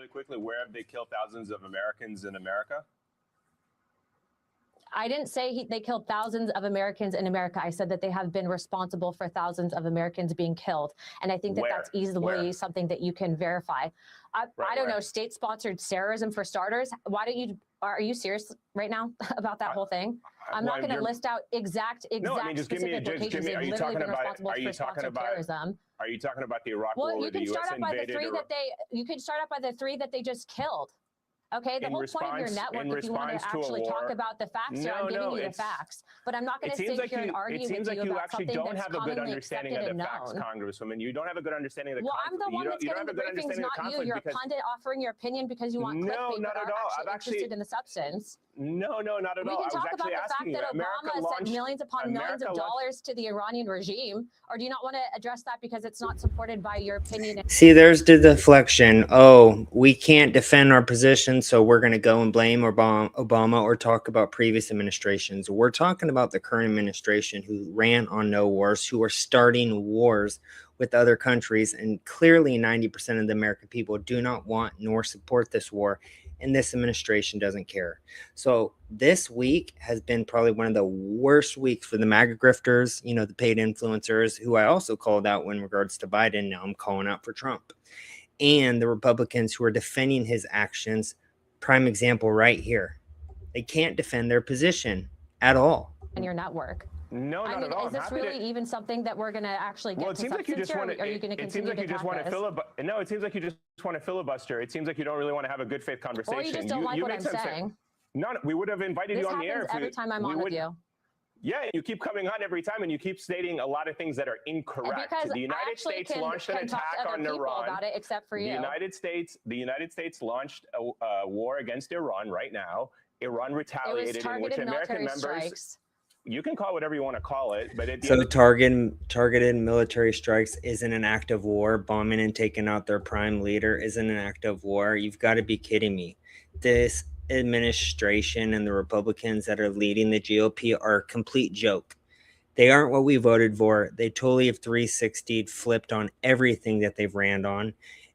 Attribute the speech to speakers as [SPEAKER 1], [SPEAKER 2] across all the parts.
[SPEAKER 1] really quickly, where have they killed thousands of Americans in America?
[SPEAKER 2] I didn't say they killed thousands of Americans in America. I said that they have been responsible for thousands of Americans being killed. And I think that that's easily something that you can verify. I don't know, state-sponsored terrorism for starters. Why don't you, are you serious right now about that whole thing? I'm not going to list out exact
[SPEAKER 1] no, I mean, just give me, are you talking about,
[SPEAKER 2] Are you talking
[SPEAKER 1] about the Iraq war where the US invaded Iraq?
[SPEAKER 2] You can start out by the three that they just killed. Okay, the whole point of your network, if you want to actually talk about the facts, I'm giving you the facts. But I'm not going to sit here and argue with you about something that's commonly accepted and known.
[SPEAKER 1] Congresswoman, you don't have a good understanding of the
[SPEAKER 2] conflict. Well, I'm the one that's getting the briefings, not you. You're a pundit offering your opinion because you want clickbait, but are actually interested in the substance.
[SPEAKER 1] No, not at all.
[SPEAKER 2] We can talk about the fact that Obama sent millions upon millions of dollars to the Iranian regime, or do you not want to address that because it's not supported by your opinion?
[SPEAKER 3] See, there's the deflection. Oh, we can't defend our position, so we're going to go and blame Obama or talk about previous administrations. We're talking about the current administration who ran on no wars, who are starting wars with other countries, and clearly 90% of the American people do not want nor support this war. And this administration doesn't care. So this week has been probably one of the worst weeks for the MAGA grifters, you know, the paid influencers, who I also called out in regards to Biden. Now I'm calling out for Trump. And the Republicans who are defending his actions. Prime example right here. They can't defend their position at all.
[SPEAKER 2] And your network.
[SPEAKER 1] No, not at all.
[SPEAKER 2] Is this really even something that we're going to actually get to substance, or are you going to continue to attack this?
[SPEAKER 1] No, it seems like you just want to filibuster. It seems like you don't really want to have a good faith conversation.
[SPEAKER 2] Or you just don't like what I'm saying.
[SPEAKER 1] No, we would have invited you on the air.
[SPEAKER 2] This happens every time I'm on with you.
[SPEAKER 1] Yeah, you keep coming on every time, and you keep stating a lot of things that are incorrect.
[SPEAKER 2] Because
[SPEAKER 1] the United States launched an attack on Iran.
[SPEAKER 2] About it, except for you.
[SPEAKER 1] The United States launched a war against Iran right now. Iran retaliated, in which American members.
[SPEAKER 2] Strikes.
[SPEAKER 1] You can call it whatever you want to call it, but
[SPEAKER 3] so targeted military strikes isn't an act of war. Bombing and taking out their prime leader isn't an act of war. You've got to be kidding me. This administration and the Republicans that are leading the GOP are a complete joke. They aren't what we voted for. They totally have 360'd, flipped on everything that they've ran on,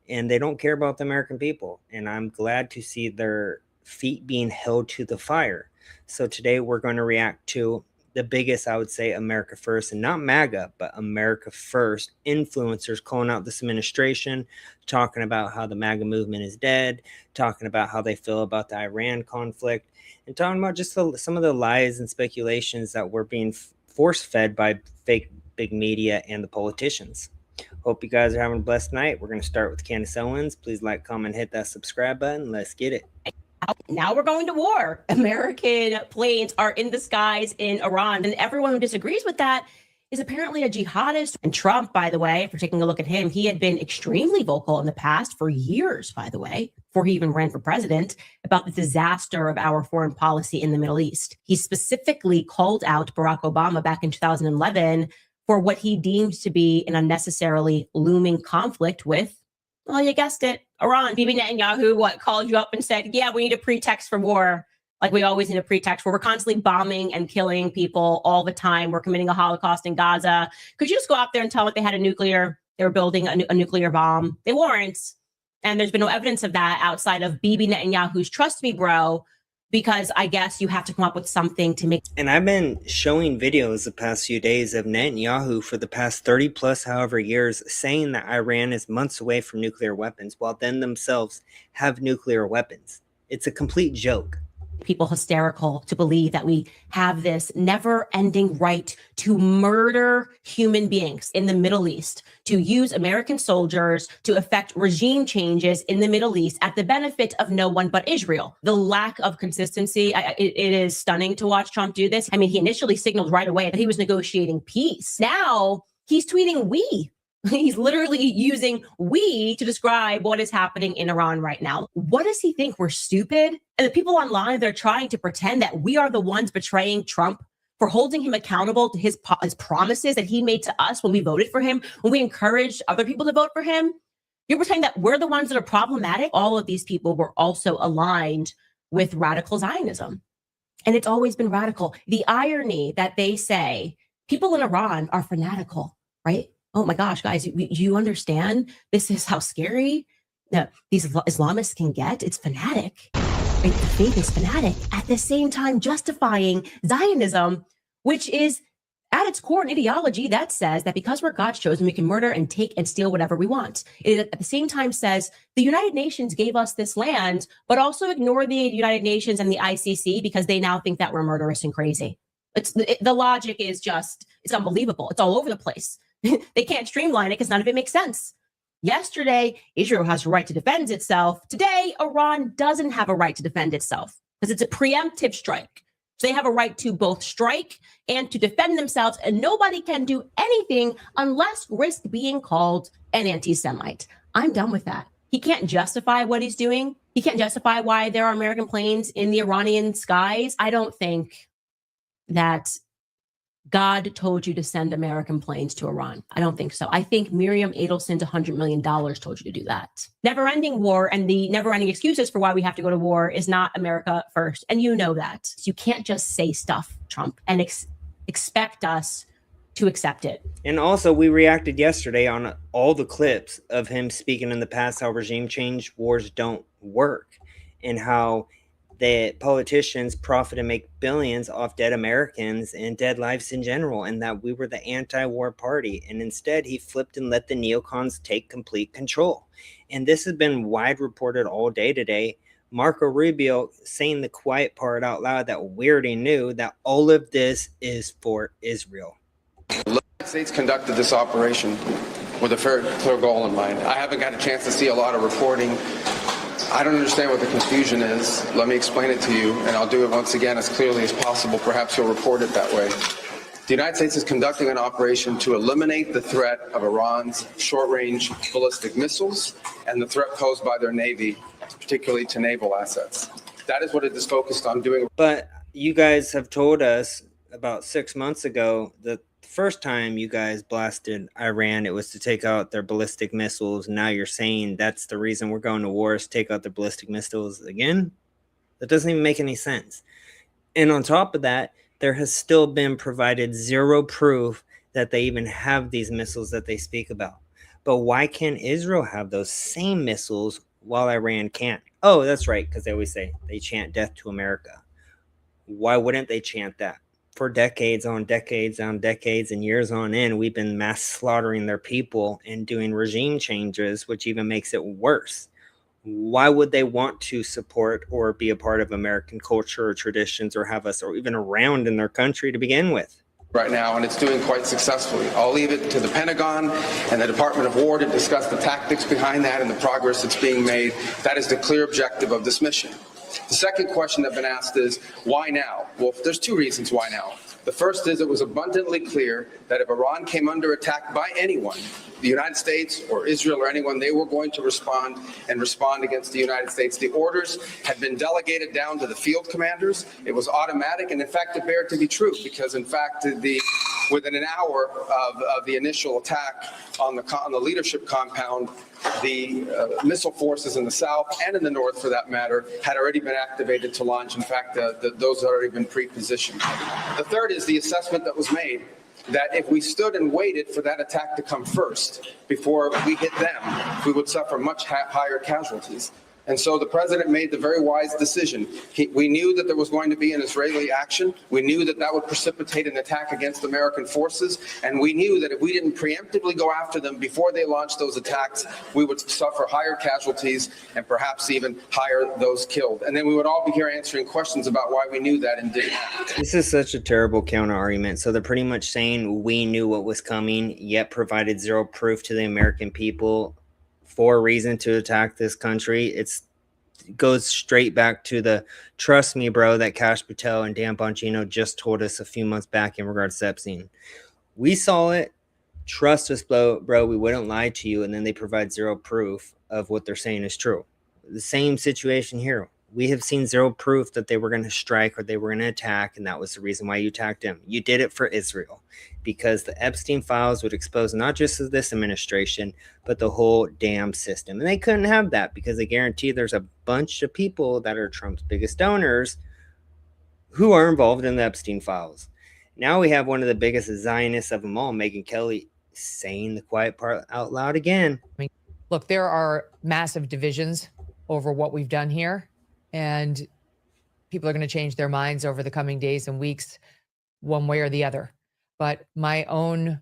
[SPEAKER 3] and they don't care about the American people. And I'm glad to see their feet being held to the fire. So today we're going to react to the biggest, I would say, America First, and not MAGA, but America First influencers calling out this administration, talking about how the MAGA movement is dead, talking about how they feel about the Iran conflict, and talking about just some of the lies and speculations that were being force-fed by fake big media and the politicians. Hope you guys are having a blessed night. We're going to start with Candace Owens. Please like, comment, hit that subscribe button. Let's get it.
[SPEAKER 4] Now we're going to war. American planes are in the skies in Iran. And everyone who disagrees with that is apparently a jihadist. And Trump, by the way, if we're taking a look at him, he had been extremely vocal in the past for years, by the way, before he even ran for president, about the disaster of our foreign policy in the Middle East. He specifically called out Barack Obama back in 2011 for what he deemed to be an unnecessarily looming conflict with, well, you guessed it, Iran. Bibi Netanyahu, called you up and said, yeah, we need a pretext for war. Like we always need a pretext where we're constantly bombing and killing people all the time. We're committing a Holocaust in Gaza. Could you just go out there and tell them they were building a nuclear bomb? They weren't. And there's been no evidence of that outside of Bibi Netanyahu's trust me, bro, because I guess you have to come up with something to make.
[SPEAKER 3] And I've been showing videos the past few days of Netanyahu for the past 30 plus however years saying that Iran is months away from nuclear weapons while then themselves have nuclear weapons. It's a complete joke.
[SPEAKER 4] People hysterical to believe that we have this never-ending right to murder human beings in the Middle East, to use American soldiers to effect regime changes in the Middle East at the benefit of no one but Israel. The lack of consistency, it is stunning to watch Trump do this. I mean, he initially signaled right away that he was negotiating peace. Now he's tweeting we. He's literally using we to describe what is happening in Iran right now. What does he think? We're stupid? And the people online, they're trying to pretend that we are the ones betraying Trump for holding him accountable to his promises that he made to us when we voted for him, when we encouraged other people to vote for him. You're pretending that we're the ones that are problematic. All of these people were also aligned with radical Zionism. And it's always been radical. The irony that they say people in Iran are fanatical, right? Oh my gosh, guys, you understand? This is how scary these Islamists can get. It's fanatic. Right? The faith is fanatic. At the same time, justifying Zionism, which is at its core an ideology that says that because we're God's chosen, we can murder and take and steal whatever we want. It at the same time says the United Nations gave us this land, but also ignore the United Nations and the ICC because they now think that we're murderous and crazy. The logic is just, it's unbelievable. It's all over the place. They can't streamline it because none of it makes sense. Yesterday, Israel has a right to defend itself. Today, Iran doesn't have a right to defend itself because it's a preemptive strike. So they have a right to both strike and to defend themselves, and nobody can do anything unless risk being called an anti-Semite. I'm done with that. He can't justify what he's doing. He can't justify why there are American planes in the Iranian skies. I don't think that God told you to send American planes to Iran. I don't think so. I think Miriam Adelson, $100 million, told you to do that. Never-ending war and the never-ending excuses for why we have to go to war is not America first. And you know that. So you can't just say stuff, Trump, and expect us to accept it.
[SPEAKER 3] And also, we reacted yesterday on all the clips of him speaking in the past how regime change wars don't work and how that politicians profit and make billions off dead Americans and dead lives in general, and that we were the anti-war party. And instead, he flipped and let the neocons take complete control. And this has been wide reported all day today. Marco Rubio saying the quiet part out loud that we already knew, that all of this is for Israel.
[SPEAKER 5] The United States conducted this operation with a very clear goal in mind. I haven't got a chance to see a lot of reporting. I don't understand what the confusion is. Let me explain it to you, and I'll do it once again as clearly as possible. Perhaps you'll report it that way. The United States is conducting an operation to eliminate the threat of Iran's short-range ballistic missiles and the threat posed by their Navy, particularly to naval assets. That is what it is focused on doing.
[SPEAKER 3] But you guys have told us about 6 months ago that the first time you guys blasted Iran, it was to take out their ballistic missiles. Now you're saying that's the reason we're going to war, is to take out their ballistic missiles again? That doesn't even make any sense. And on top of that, there has still been provided zero proof that they even have these missiles that they speak about. But why can't Israel have those same missiles while Iran can't? Oh, that's right, because they always say they chant death to America. Why wouldn't they chant that? For decades on decades on decades and years on end, we've been mass slaughtering their people and doing regime changes, which even makes it worse. Why would they want to support or be a part of American culture or traditions or have us or even around in their country to begin with?
[SPEAKER 5] Right now, and it's doing quite successfully. I'll leave it to the Pentagon and the Department of War to discuss the tactics behind that and the progress that's being made. That is the clear objective of this mission. The second question that's been asked is, why now? Well, there's two reasons why now. The first is it was abundantly clear that if Iran came under attack by anyone, the United States or Israel or anyone, they were going to respond against the United States. The orders had been delegated down to the field commanders. It was automatic, and in fact, it bared to be true, because in fact, within an hour of the initial attack on the leadership compound, the missile forces in the south and in the north, for that matter, had already been activated to launch. In fact, those had already been pre-positioned. The third is the assessment that was made that if we stood and waited for that attack to come first before we hit them, we would suffer much higher casualties. And so the president made the very wise decision. We knew that there was going to be an Israeli action. We knew that that would precipitate an attack against American forces. And we knew that if we didn't preemptively go after them before they launched those attacks, we would suffer higher casualties and perhaps even higher those killed. And then we would all be here answering questions about why we knew that and didn't act.
[SPEAKER 3] This is such a terrible counter argument. So they're pretty much saying we knew what was coming, yet provided zero proof to the American people for a reason to attack this country. It goes straight back to the trust me, bro, that Kash Patel and Dan Bongino just told us a few months back in regards to Epstein. We saw it. Trust us, bro. We wouldn't lie to you. And then they provide zero proof of what they're saying is true. The same situation here. We have seen zero proof that they were going to strike or they were going to attack, and that was the reason why you attacked him. You did it for Israel because the Epstein files would expose not just this administration, but the whole damn system. And they couldn't have that because they guarantee there's a bunch of people that are Trump's biggest donors who are involved in the Epstein files. Now we have one of the biggest Zionists of them all, Megyn Kelly, saying the quiet part out loud again.
[SPEAKER 6] look, there are massive divisions over what we've done here, and people are going to change their minds over the coming days and weeks, one way or the other. But my own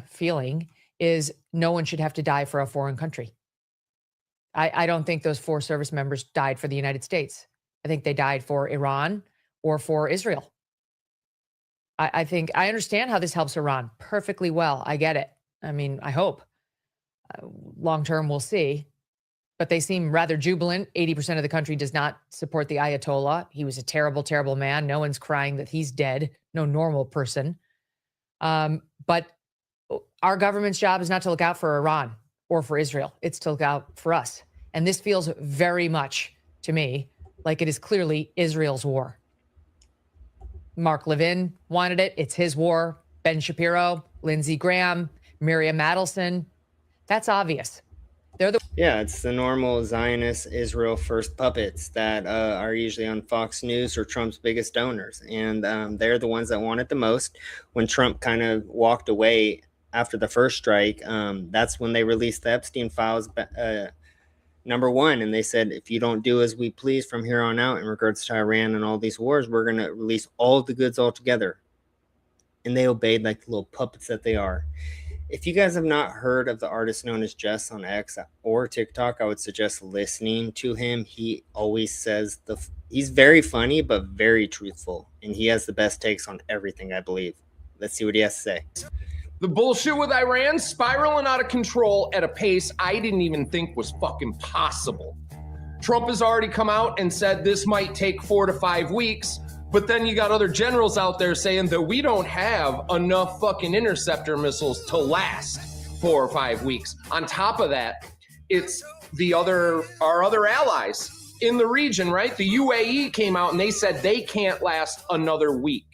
[SPEAKER 6] feeling is no one should have to die for a foreign country. I don't think those 4 service members died for the United States. I think they died for Iran or for Israel. I think I understand how this helps Iran perfectly well. I get it. I mean, I hope. Long term, we'll see. But they seem rather jubilant. 80% of the country does not support the Ayatollah. He was a terrible, terrible man. No one's crying that he's dead. No normal person. But our government's job is not to look out for Iran or for Israel. It's to look out for us. And this feels very much to me like it is clearly Israel's war. Mark Levin wanted it. It's his war. Ben Shapiro, Lindsey Graham, Miriam Adelson. That's obvious.
[SPEAKER 3] Yeah, it's the normal Zionist Israel first puppets that are usually on Fox News or Trump's biggest donors. And they're the ones that want it the most. When Trump kind of walked away after the first strike, that's when they released the Epstein files, number one. And they said, if you don't do as we please from here on out in regards to Iran and all these wars, we're going to release all of the goods altogether. And they obeyed like the little puppets that they are. If you guys have not heard of the artist known as Jess on X or TikTok, I would suggest listening to him. He always says he's very funny, but very truthful. And he has the best takes on everything, I believe. Let's see what he has to say.
[SPEAKER 7] The bullshit with Iran spiraling out of control at a pace I didn't even think was fucking possible. Trump has already come out and said this might take 4 to 5 weeks. But then you got other generals out there saying that we don't have enough fucking interceptor missiles to last 4 or 5 weeks. On top of that, it's our other allies in the region, right? The UAE came out and they said they can't last another week.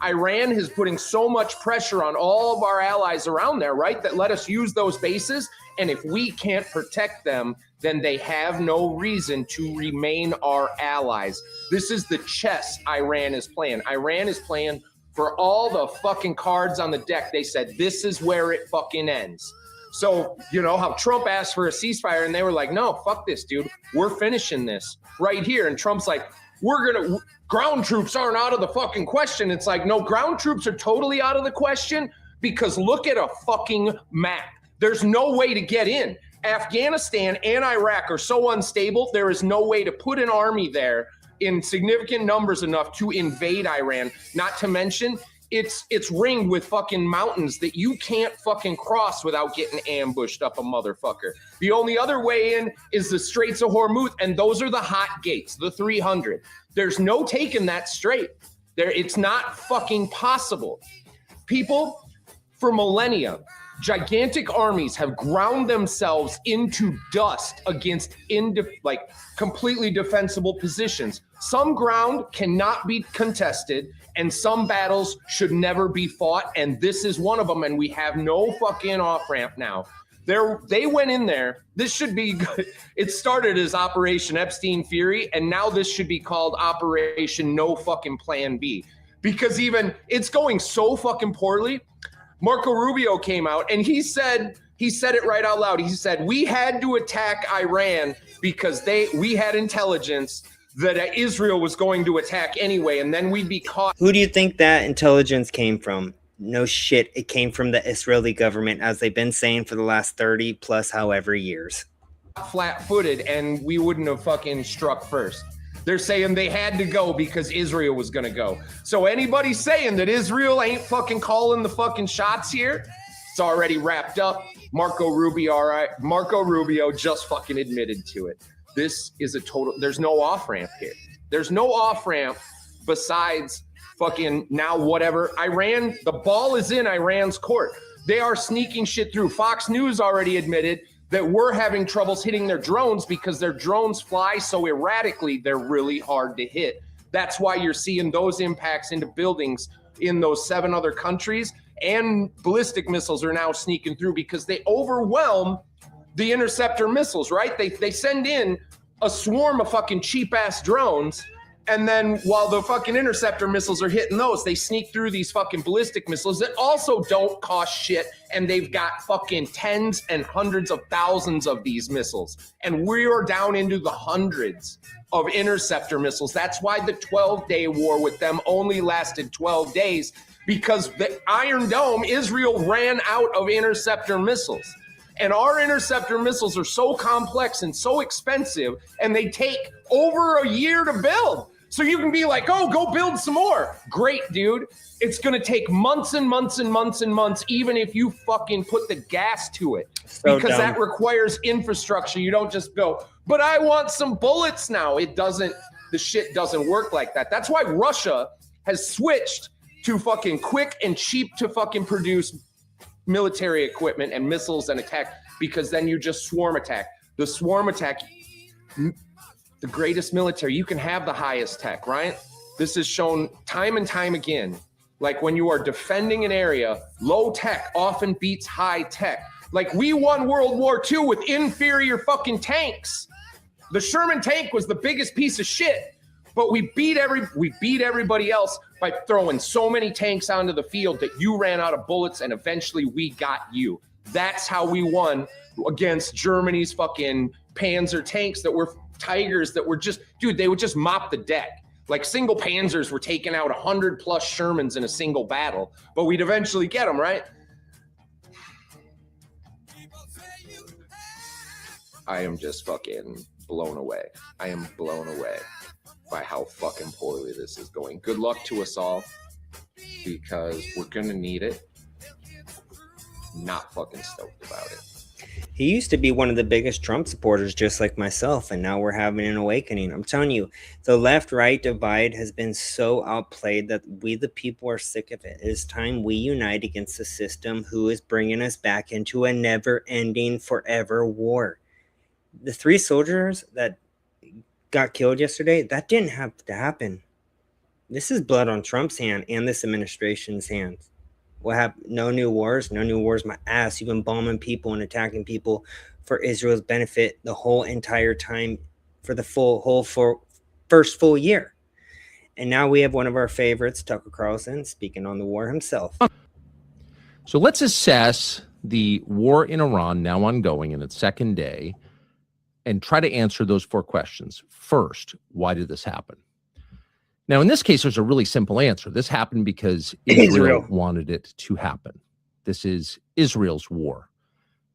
[SPEAKER 7] Iran is putting so much pressure on all of our allies around there, right? That let us use those bases. And if we can't protect them, then they have no reason to remain our allies. This is the chess Iran is playing. Iran is playing for all the fucking cards on the deck. They said, this is where it fucking ends. So, you know, how Trump asked for a ceasefire and they were like, no, fuck this, dude. We're finishing this right here. And Trump's like, ground troops aren't out of the fucking question. It's like, no, ground troops are totally out of the question because look at a fucking map. There's no way to get in. Afghanistan and Iraq are so unstable, there is no way to put an army there in significant numbers enough to invade Iran. Not to mention, it's ringed with fucking mountains that you can't fucking cross without getting ambushed up a motherfucker. The only other way in is the Straits of Hormuz, and those are the hot gates, the 300. There's no taking that straight. It's not fucking possible. People, for millennia, gigantic armies have ground themselves into dust against completely defensible positions. Some ground cannot be contested and some battles should never be fought. And this is one of them. And we have no fucking off ramp now. They went in there. This should be good. It started as Operation Epstein Fury. And now this should be called Operation No Fucking Plan B, because even it's going so fucking poorly. Marco Rubio came out and he said it right out loud. He said, we had to attack Iran because we had intelligence that Israel was going to attack anyway, and then we'd be caught.
[SPEAKER 3] Who do you think that intelligence came from? No shit, it came from the Israeli government, as they've been saying for the last 30 plus however years.
[SPEAKER 7] Flat-footed, and we wouldn't have fucking struck first. They're saying they had to go because Israel was going to go. So anybody saying that Israel ain't fucking calling the fucking shots here, it's already wrapped up. Marco Rubio just fucking admitted to it. This is there's no off-ramp here. There's no off-ramp besides fucking now whatever. Iran, the ball is in Iran's court. They are sneaking shit through. Fox News already admitted that we're having troubles hitting their drones because their drones fly so erratically, they're really hard to hit. That's why you're seeing those impacts into buildings in those 7 other countries, and ballistic missiles are now sneaking through because they overwhelm the interceptor missiles, right? They send in a swarm of fucking cheap ass drones And then while the fucking interceptor missiles are hitting those, they sneak through these fucking ballistic missiles that also don't cost shit. And they've got fucking tens and hundreds of thousands of these missiles. And we are down into the hundreds of interceptor missiles. That's why the 12-day war with them only lasted 12 days, because the Iron Dome, Israel ran out of interceptor missiles. And our interceptor missiles are so complex and so expensive, and they take over a year to build. So you can be like, oh, go build some more. Great, dude. It's going to take months and months and months and months, even if you fucking put the gas to it.
[SPEAKER 3] So
[SPEAKER 7] because
[SPEAKER 3] dumb.
[SPEAKER 7] that requires infrastructure. You don't just go, but I want some bullets now. It doesn't, the shit doesn't work like that. That's why Russia has switched to fucking quick and cheap to fucking produce military equipment and missiles and attack, because then you just swarm attack. The swarm attack, the greatest military, you can have the highest tech, right? This is shown time and time again. Like when you are defending an area, low tech often beats high tech. Like we won World War II with inferior fucking tanks. The Sherman tank was the biggest piece of shit, but we beat everybody else by throwing so many tanks onto the field that you ran out of bullets, and eventually we got you. That's how we won against Germany's fucking Panzer tanks that were Tigers that were just, dude, they would just mop the deck. Like single Panzers were taking out 100 plus Shermans in a single battle, but we'd eventually get them, right? I am just fucking blown away. I am blown away by how fucking poorly this is going. Good luck to us all, because we're gonna need it. Not fucking stoked about it.
[SPEAKER 3] He used to be one of the biggest Trump supporters, just like myself, and now we're having an awakening. I'm telling you, the left-right divide has been so outplayed that we, the people, are sick of it. It is time we unite against the system who is bringing us back into a never-ending, forever war. The 3 soldiers that got killed yesterday, that didn't have to happen. This is blood on Trump's hand and this administration's hands. What happened? No new wars. No new wars. My ass. You've been bombing people and attacking people for Israel's benefit the whole entire time, for the first full year. And now we have one of our favorites, Tucker Carlson, speaking on the war himself.
[SPEAKER 8] So let's assess the war in Iran, now ongoing in its second day, and try to answer those 4 questions. First, why did this happen? Now, in this case, there's a really simple answer. This happened because Israel wanted it to happen. This is Israel's war.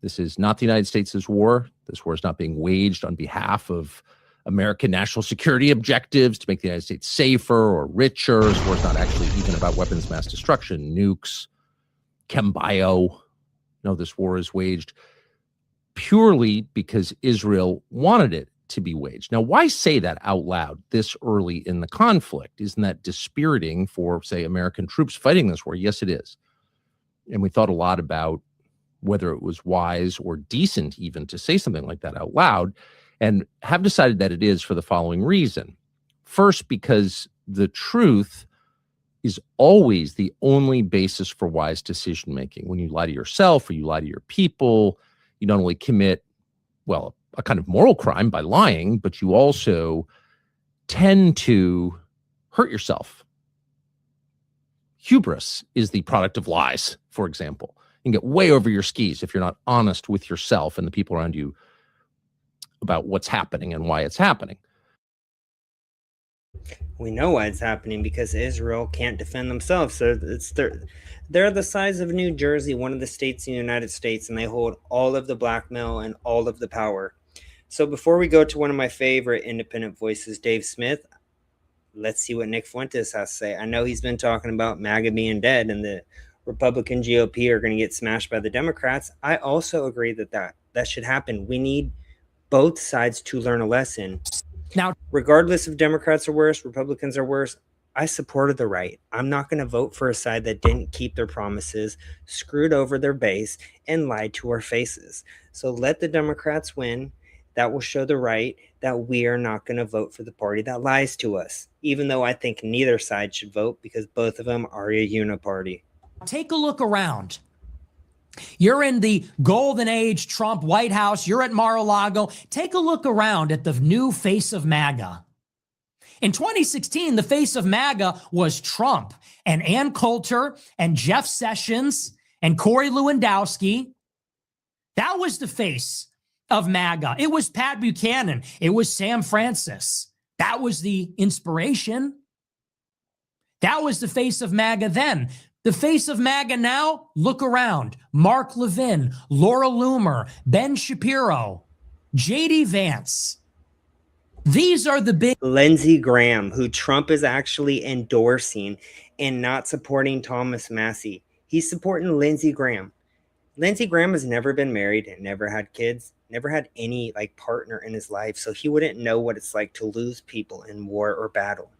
[SPEAKER 8] This is not the United States' war. This war is not being waged on behalf of American national security objectives to make the United States safer or richer. This war is not actually even about weapons of mass destruction, nukes, chem bio. No, this war is waged purely because Israel wanted it to be waged. Now, why say that out loud this early in the conflict? Isn't that dispiriting for, say, American troops fighting this war? Yes, it is. And we thought a lot about whether it was wise or decent even to say something like that out loud, and have decided that it is for the following reason. First, because the truth is always the only basis for wise decision-making. When you lie to yourself or you lie to your people, you not only commit, well, a kind of moral crime by lying, but you also tend to hurt yourself. Hubris is the product of lies, for example. You can get way over your skis if you're not honest with yourself and the people around you about what's happening and why it's happening.
[SPEAKER 3] We know why it's happening, because Israel can't defend themselves. So they're the size of New Jersey, one of the states in the United States, and they hold all of the blackmail and all of the power. So before we go to one of my favorite independent voices, Dave Smith, let's see what Nick Fuentes has to say. I know he's been talking about MAGA being dead and the Republican GOP are going to get smashed by the Democrats. I also agree that should happen. We need both sides to learn a lesson. Now, regardless if Democrats are worse, Republicans are worse, I supported the right. I'm not going to vote for a side that didn't keep their promises, screwed over their base, and lied to our faces. So let the Democrats win. That will show the right that we are not going to vote for the party that lies to us, even though I think neither side should vote, because both of them are a uniparty.
[SPEAKER 9] Take a look around. You're in the golden age Trump White House. You're at Mar-a-Lago. Take a look around at the new face of MAGA. In 2016, the face of MAGA was Trump and Ann Coulter and Jeff Sessions and Corey Lewandowski. That was the face of MAGA. It was Pat Buchanan. It was Sam Francis. That was the inspiration. That was the face of MAGA then. The face of MAGA now, look around. Mark Levin, Laura Loomer, Ben Shapiro, J.D. Vance. These are the big...
[SPEAKER 3] Lindsey Graham, who Trump is actually endorsing and not supporting Thomas Massie. He's supporting Lindsey Graham. Lindsey Graham has never been married and never had kids, never had any partner in his life. So he wouldn't know what it's like to lose people in war or battle.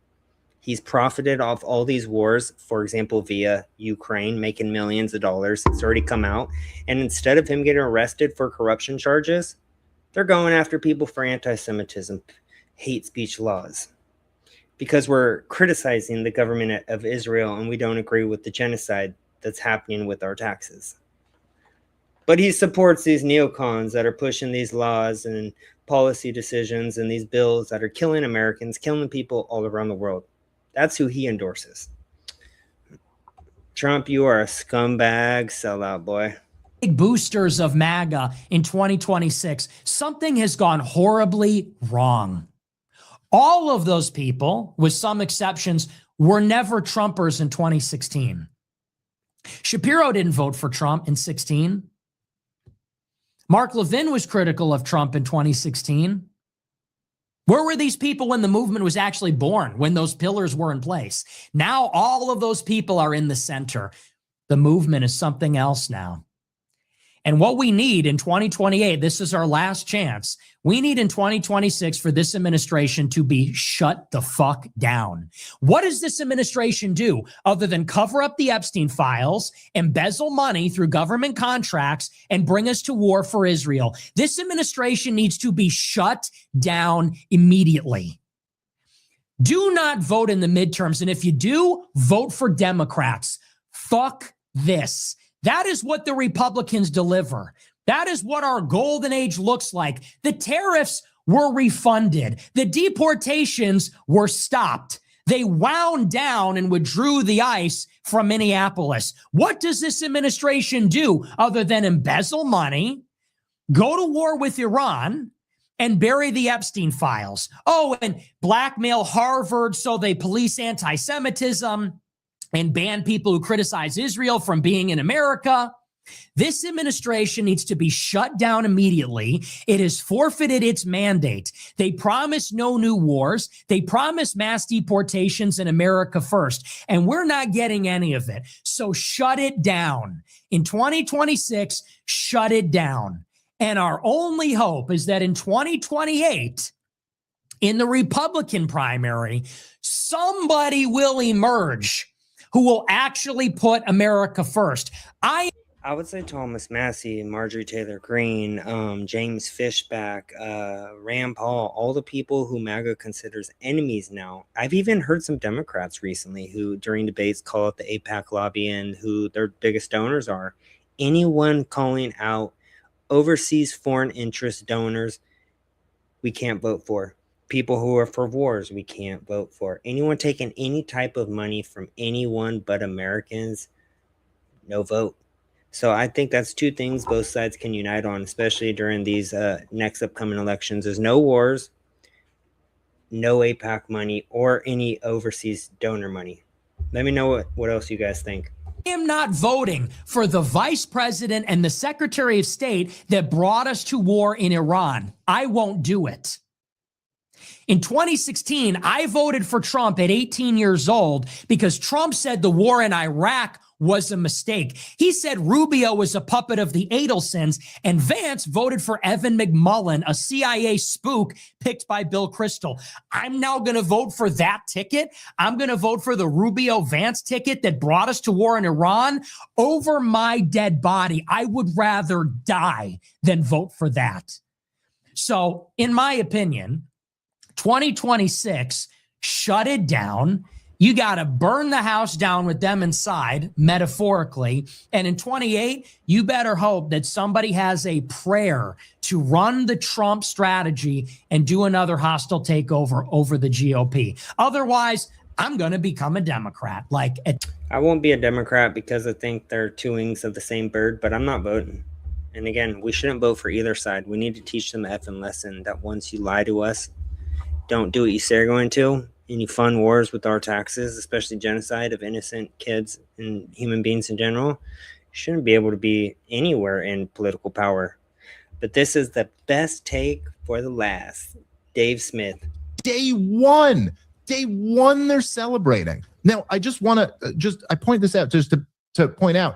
[SPEAKER 3] He's profited off all these wars, for example, via Ukraine, making millions of dollars. It's already come out. And instead of him getting arrested for corruption charges, they're going after people for anti-Semitism, hate speech laws, because we're criticizing the government of Israel and we don't agree with the genocide that's happening with our taxes. But he supports these neocons that are pushing these laws and policy decisions and these bills that are killing Americans, killing people all around the world. That's who he endorses. Trump, you are a scumbag sellout, boy.
[SPEAKER 9] Big boosters of MAGA in 2026. Something has gone horribly wrong. All of those people, with some exceptions, were never Trumpers in 2016. Shapiro didn't vote for Trump in 2016. Mark Levin was critical of Trump in 2016. Where were these people when the movement was actually born, when those pillars were in place? Now all of those people are in the center. The movement is something else now. And what we need in 2028, this is our last chance. We need in 2026 for this administration to be shut the fuck down. What does this administration do other than cover up the Epstein files, embezzle money through government contracts, and bring us to war for Israel? This administration needs to be shut down immediately. Do not vote in the midterms. And if you do, vote for Democrats. Fuck this. That is what the Republicans deliver. That is what our golden age looks like. The tariffs were refunded. The deportations were stopped. They wound down and withdrew the ICE from Minneapolis. What does this administration do other than embezzle money, go to war with Iran, and bury the Epstein files? Oh, and blackmail Harvard so they police anti-Semitism and ban people who criticize Israel from being in America. This administration needs to be shut down immediately. It has forfeited its mandate. They promise no new wars. They promise mass deportations in America first, and we're not getting any of it. So shut it down. In 2026, shut it down. And our only hope is that in 2028, in the Republican primary, somebody will emerge who will actually put America first. I
[SPEAKER 3] would say Thomas Massie, Marjorie Taylor Greene, James Fishback, Rand Paul, all the people who MAGA considers enemies now. I've even heard some Democrats recently who during debates call it the AIPAC lobby and who their biggest donors are. Anyone calling out overseas foreign interest donors, we can't vote for. People who are for wars, we can't vote for. Anyone taking any type of money from anyone but Americans, no vote. So I think that's two things both sides can unite on, especially during these next upcoming elections. There's no wars, no AIPAC money, or any overseas donor money. Let me know what else you guys think.
[SPEAKER 9] I am not voting for the vice president and the secretary of state that brought us to war in Iran. I won't do it. In 2016, I voted for Trump at 18 years old because Trump said the war in Iraq was a mistake. He said Rubio was a puppet of the Adelsons, and Vance voted for Evan McMullin, a CIA spook picked by Bill Kristol. I'm now going to vote for that ticket. I'm going to vote for the Rubio-Vance ticket that brought us to war in Iran over my dead body. I would rather die than vote for that. So, in my opinion, 2026, shut it down. You got to burn the house down with them inside, metaphorically. And in 28, you better hope that somebody has a prayer to run the Trump strategy and do another hostile takeover over the GOP. Otherwise, I'm going to become a Democrat.
[SPEAKER 3] I won't be a Democrat because I think they're two wings of the same bird, but I'm not voting. And again, we shouldn't vote for either side. We need to teach them an effing lesson that once you lie to us, don't do what you say you're going to, and you fund wars with our taxes, especially genocide of innocent kids and human beings in general, you shouldn't be able to be anywhere in political power. But this is the best take for the last. Dave Smith.
[SPEAKER 10] Day one they're celebrating. Now, I just want to I point this out just to point out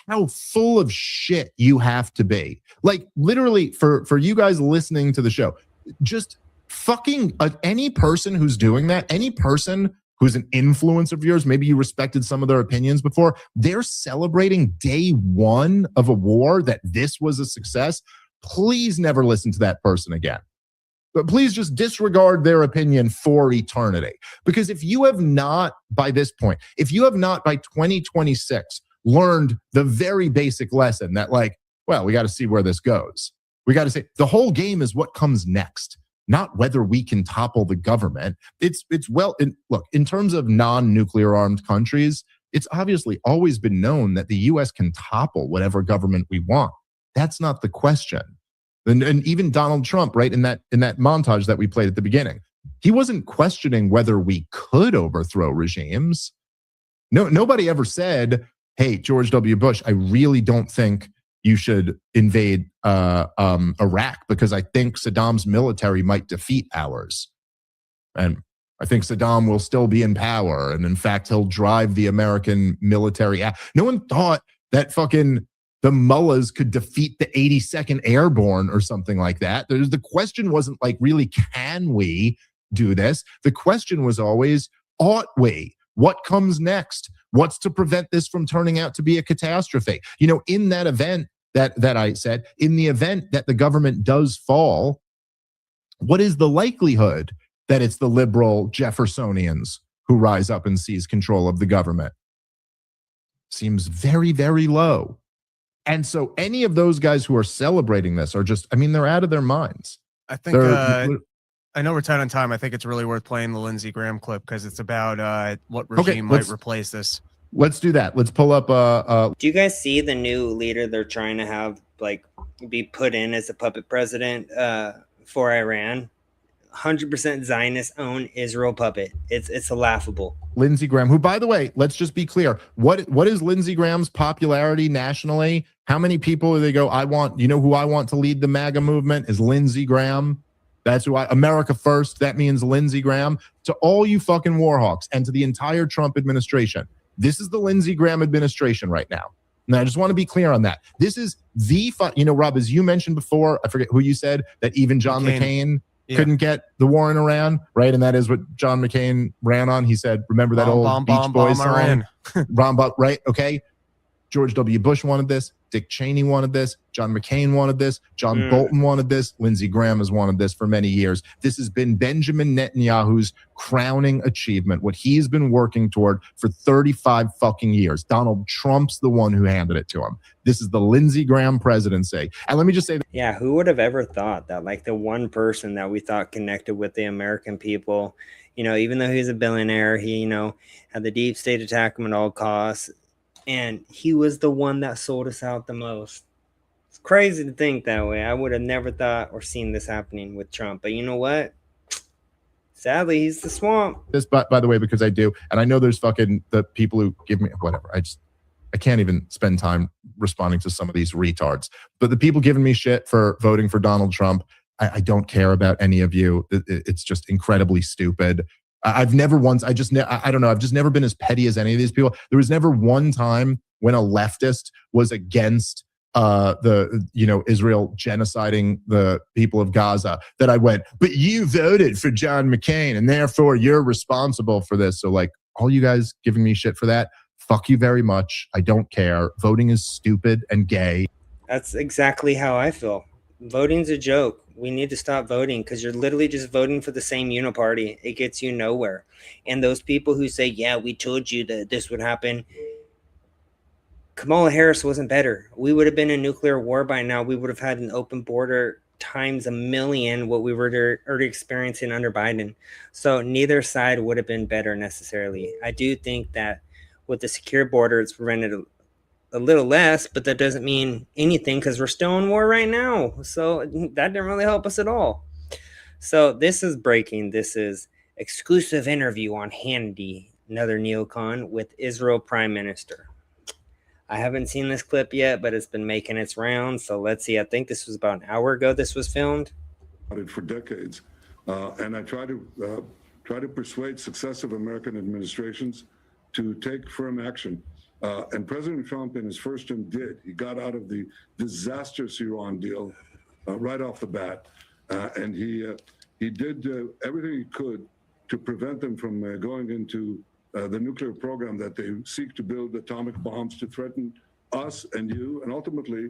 [SPEAKER 10] how full of shit you have to be. Like, literally, for you guys listening to the show, just fucking any person who's doing that, any person who's an influence of yours, maybe you respected some of their opinions before, they're celebrating day one of a war, that this was a success. Please never listen to that person again. But please just disregard their opinion for eternity. Because if you have not, by this point, if you have not by 2026 learned the very basic lesson that, like, well, we got to see where this goes. We got to say the whole game is what comes next, not whether we can topple the government. Look, in terms of non-nuclear armed countries, it's obviously always been known that the U.S. can topple whatever government we want. That's not the question. And even Donald Trump, right, in that montage that we played at the beginning, he wasn't questioning whether we could overthrow regimes. Nobody ever said, hey, George W. Bush, I really don't think you should invade Iraq because I think Saddam's military might defeat ours. And I think Saddam will still be in power. And in fact, he'll drive the American military out. No one thought that fucking the mullahs could defeat the 82nd Airborne or something like that. The question wasn't like, really, can we do this? The question was always, ought we? What comes next? What's to prevent this from turning out to be a catastrophe? You know, in that event that I said, in the event that the government does fall, what is the likelihood that it's the liberal Jeffersonians who rise up and seize control of the government? Seems very, very low. And so any of those guys who are celebrating this are just, I mean, they're out of their minds.
[SPEAKER 11] I think, I know we're tight on time. I think it's really worth playing the Lindsey Graham clip because it's about what regime might replace this.
[SPEAKER 10] Let's do that. Let's pull up.
[SPEAKER 3] Do you guys see the new leader they're trying to have, like, be put in as a puppet president for Iran? 100% Zionist-owned Israel puppet. It's laughable.
[SPEAKER 10] Lindsey Graham, who, by the way, let's just be clear. What is Lindsey Graham's popularity nationally? How many people do they go, you know who I want to lead the MAGA movement is Lindsey Graham. That's who America first. That means Lindsey Graham. To all you fucking warhawks and to the entire Trump administration, this is the Lindsey Graham administration right now. And I just want to be clear on that. This is Rob, as you mentioned before, I forget who you said, that even John McCain couldn't get the war in Iran, right? And that is what John McCain ran on. He said, remember that old Beach Boys song? Right? Okay. George W. Bush wanted this. Dick Cheney wanted this. John McCain wanted this. John Bolton wanted this. Lindsey Graham has wanted this for many years. This has been Benjamin Netanyahu's crowning achievement, what he's been working toward for 35 fucking years. Donald Trump's the one who handed it to him. This is the Lindsey Graham presidency. And let me just say that.
[SPEAKER 3] Yeah, who would have ever thought that, like, the one person that we thought connected with the American people, even though he's a billionaire, he, had the deep state attack him at all costs. And he was the one that sold us out the most. It's crazy to think that way. I would have never thought or seen this happening with Trump. But you know what? Sadly, he's the swamp.
[SPEAKER 10] This, by the way, because I do. And I know there's fucking the people who give me whatever. I can't even spend time responding to some of these retards. But the people giving me shit for voting for Donald Trump, I don't care about any of you. It's just incredibly stupid. I've never once, I don't know. I've just never been as petty as any of these people. There was never one time when a leftist was against Israel genociding the people of Gaza that I went, but you voted for John McCain and therefore you're responsible for this. So, like, all you guys giving me shit for that, fuck you very much. I don't care. Voting is stupid and gay.
[SPEAKER 3] That's exactly how I feel. Voting's a joke. We need to stop voting because you're literally just voting for the same uniparty. It gets you nowhere. And those people who say, yeah, we told you that this would happen. Kamala Harris wasn't better. We would have been in nuclear war by now. We would have had an open border times a million what we were already experiencing under Biden. So neither side would have been better necessarily. I do think that with the secure border, it's prevented a little less, but that doesn't mean anything because we're still in war right now. So that didn't really help us at all. So this is breaking. This is exclusive interview on Hannity, another neocon with Israel Prime Minister. I haven't seen this clip yet, but it's been making its rounds. So let's see. I think this was about an hour ago this was filmed.
[SPEAKER 12] For decades. And I try to persuade successive American administrations to take firm action. And President Trump in his first term did. He got out of the disastrous Iran deal right off the bat. And he did everything he could to prevent them from going into the nuclear program that they seek to build atomic bombs to threaten us and you, and ultimately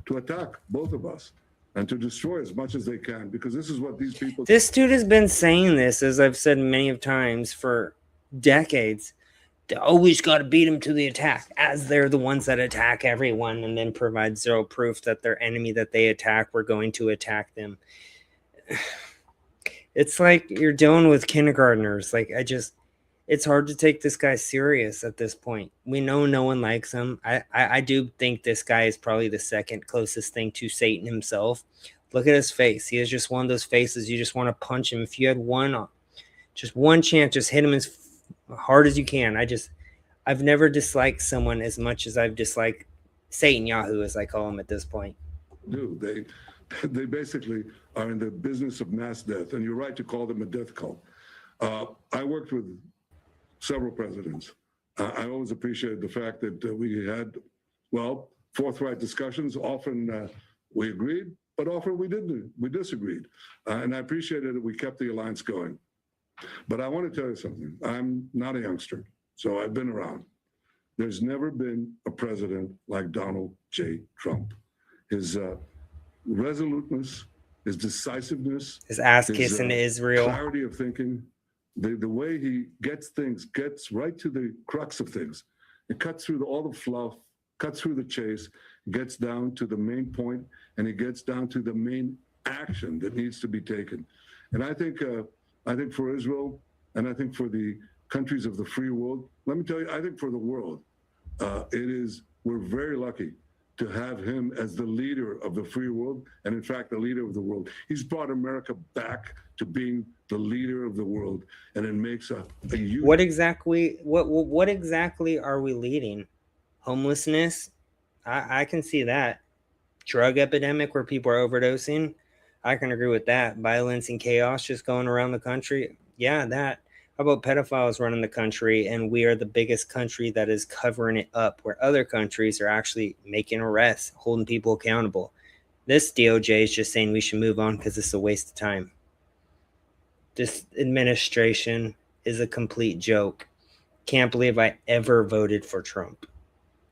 [SPEAKER 12] to attack both of us and to destroy as much as they can, because this is what these people.
[SPEAKER 3] This dude has been saying this, as I've said many of times, for decades. They always got to beat them to the attack, as they're the ones that attack everyone and then provide zero proof that their enemy that they attack, we're going to attack them. It's like you're dealing with kindergartners. Like, it's hard to take this guy serious at this point. We know no one likes him. I do think this guy is probably the second closest thing to Satan himself. Look at his face. He has just one of those faces you just want to punch him. If you had just one chance, just hit him as hard as you can. I've never disliked someone as much as I've disliked Satan Yahoo, as I call him at this point.
[SPEAKER 12] They basically are in the business of mass death, and you're right to call them a death cult. I worked with several presidents. I always appreciated the fact that we had, forthright discussions. Often we agreed, but often we didn't. We disagreed. And I appreciated that we kept the alliance going. But I want to tell you something. I'm not a youngster, so I've been around. There's never been a president like Donald J. Trump. His resoluteness, his decisiveness,
[SPEAKER 3] his ass kissing Israel,
[SPEAKER 12] clarity of thinking, the way he gets right to the crux of things. It cuts through all the fluff, cuts through the chase, gets down to the main point, and it gets down to the main action that needs to be taken. And I think for Israel, and I think for the countries of the free world, let me tell you, I think for the world, we're very lucky to have him as the leader of the free world, and in fact, the leader of the world. He's brought America back to being the leader of the world, and it makes a huge...
[SPEAKER 3] What exactly are we leading? Homelessness? I can see that. Drug epidemic where people are overdosing? I can agree with that. Violence and chaos just going around the country? Yeah, that. How about pedophiles running the country, and we are the biggest country that is covering it up, where other countries are actually making arrests, holding people accountable. This DOJ is just saying we should move on because it's a waste of time. This administration is a complete joke. Can't believe I ever voted for Trump.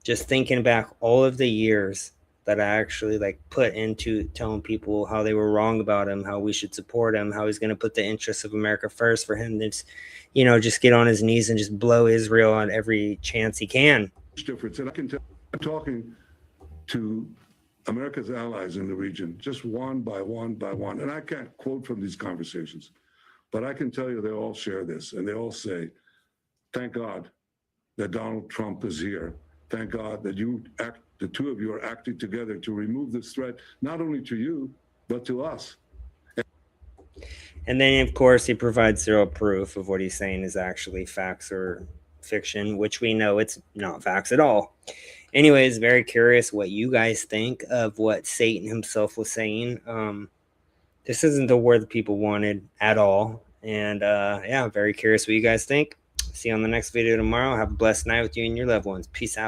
[SPEAKER 3] Just thinking back all of the years that I actually put into telling people how they were wrong about him, how we should support him, how he's going to put the interests of America first, for him to just get on his knees and just blow Israel on every chance he can.
[SPEAKER 12] Difference. And I can tell, I'm talking to America's allies in the region, just one by one by one. And I can't quote from these conversations, but I can tell you they all share this, and they all say, thank God that Donald Trump is here. Thank God that the two of you are acting together to remove this threat, not only to you, but to us.
[SPEAKER 3] And then, of course, he provides zero proof of what he's saying is actually facts or fiction, which we know it's not facts at all. Anyways, very curious what you guys think of what Satan himself was saying. This isn't the war the people wanted at all. And very curious what you guys think. See you on the next video tomorrow. Have a blessed night with you and your loved ones. Peace out.